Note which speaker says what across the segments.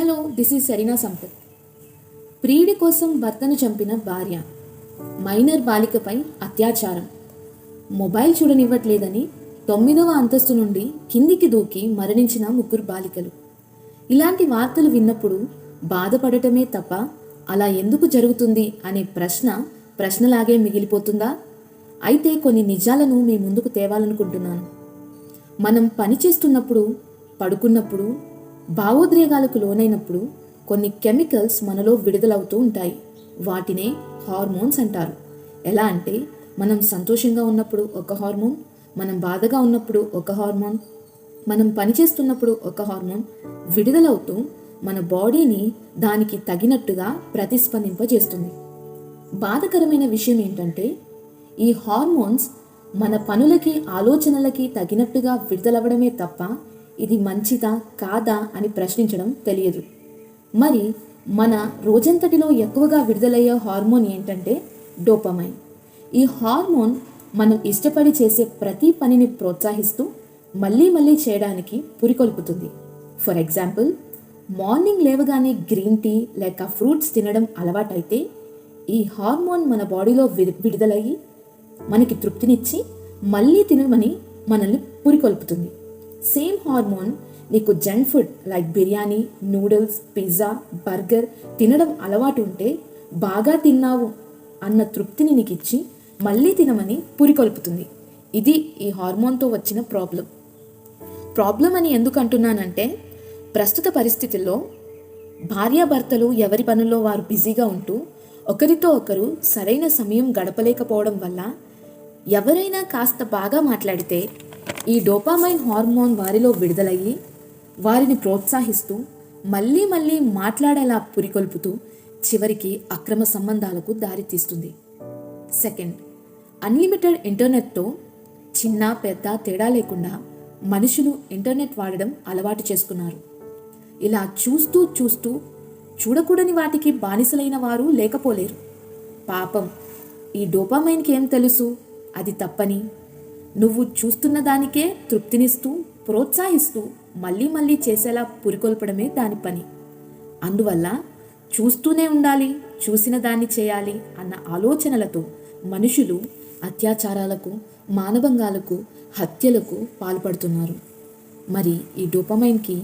Speaker 1: Hello, this is Serena Sampath. ప్రియుడి కోసం భర్తను చంపిన భార్య, మైనర్ బాలికపై అత్యాచారం, మొబైల్ చూడనివ్వట్లేదని 9వ అంతస్తు నుండి కిందికి దూకి మరణించిన 3 బాలికలు. ఇలాంటి వార్తలు విన్నప్పుడు బాధపడటమే తప్ప అలా ఎందుకు జరుగుతుంది అనే ప్రశ్నలాగే మిగిలిపోతుందా? అయితే కొన్ని నిజాలను మీ ముందుకు తేవాలనుకుంటున్నాను. మనం పని చేస్తున్నప్పుడు, పడుకున్నప్పుడు, భావోద్రేగాలకు లోనైనప్పుడు కొన్ని కెమికల్స్ మనలో విడుదలవుతూ ఉంటాయి. వాటినే హార్మోన్స్ అంటారు. ఎలా అంటే, మనం సంతోషంగా ఉన్నప్పుడు ఒక హార్మోన్, మనం బాధగా ఉన్నప్పుడు ఒక హార్మోన్, మనం పనిచేస్తున్నప్పుడు ఒక హార్మోన్ విడుదలవుతూ మన బాడీని దానికి తగినట్టుగా ప్రతిస్పందింపజేస్తుంది. బాధకరమైన విషయం ఏంటంటే, ఈ హార్మోన్స్ మన పనులకి, ఆలోచనలకి తగినట్టుగా విడుదలవ్వడమే తప్ప ఇది మంచిదా కాదా అని ప్రశ్నించడం తెలియదు. మరి మన రోజంతటిలో ఎక్కువగా విడుదలయ్యే హార్మోన్ ఏంటంటే డోపమైన్. ఈ హార్మోన్ మనం ఇష్టపడి చేసే ప్రతి పనిని ప్రోత్సహిస్తూ మళ్ళీ మళ్ళీ చేయడానికి పురికొల్పుతుంది. ఫర్ ఎగ్జాంపుల్, మార్నింగ్ లేవగానే గ్రీన్ టీ లేక ఫ్రూట్స్ తినడం అలవాటైతే ఈ హార్మోన్ మన బాడీలో విడుదలయ్యి మనకి తృప్తినిచ్చి మళ్ళీ తినమని మనల్ని పురికొల్పుతుంది. సేమ్ హార్మోన్ నీకు junk food like biryani, noodles, pizza, burger తినడం అలవాటు ఉంటే బాగా తిన్నావు అన్న తృప్తిని నీకు ఇచ్చి మళ్ళీ తినమని పురికొల్పుతుంది. ఇది ఈ హార్మోన్తో వచ్చిన ప్రాబ్లం అని ఎందుకు అంటున్నానంటే, ప్రస్తుత పరిస్థితుల్లో భార్యాభర్తలు ఎవరి పనుల్లో వారు బిజీగా ఉంటూ ఒకరితో ఒకరు సరైన సమయం గడపలేకపోవడం వల్ల ఎవరైనా కాస్త బాగా మాట్లాడితే ఈ డోపామైన్ హార్మోన్ వారిలో విడుదలయ్యి వారిని ప్రోత్సహిస్తూ మళ్ళీ మళ్ళీ మాట్లాడేలా పురికొల్పుతూ చివరికి అక్రమ సంబంధాలకు దారితీస్తుంది. సెకండ్, అన్లిమిటెడ్ ఇంటర్నెట్తో చిన్న పెద్ద తేడా లేకుండా మనుషులు ఇంటర్నెట్ వాడడం అలవాటు చేసుకున్నారు. ఇలా చూస్తూ చూడకూడని వాటికి బానిసలైన వారు లేకపోలేరు. పాపం, ఈ డోపామైన్కి ఏం తెలుసు అది తప్పని? నువ్వు చూస్తున్న దానికే తృప్తినిస్తూ ప్రోత్సహిస్తూ మళ్ళీ మళ్ళీ చేసేలా పురికొల్పడమే దాని పని. అందువల్ల చూస్తూనే ఉండాలి, చూసిన దాన్ని చేయాలి అన్న ఆలోచనలతో మనుషులు అత్యాచారాలకు, మానభంగాలకు, హత్యలకు పాల్పడుతున్నారు. మరి ఈ డోపమైన్కి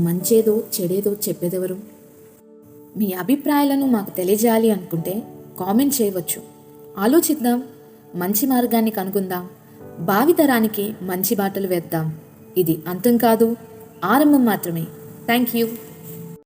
Speaker 1: మంచేదో చెడేదో చెప్పేదెవరు? మీ అభిప్రాయాలను మాకు తెలియజేయాలి అనుకుంటే కామెంట్ చేయవచ్చు. ఆలోచిద్దాం, మంచి మార్గాన్ని కనుగొందాం, భావితరానికి మంచి బాటలు వేద్దాం. ఇది అంతం కాదు, ఆరంభం మాత్రమే. Thank you.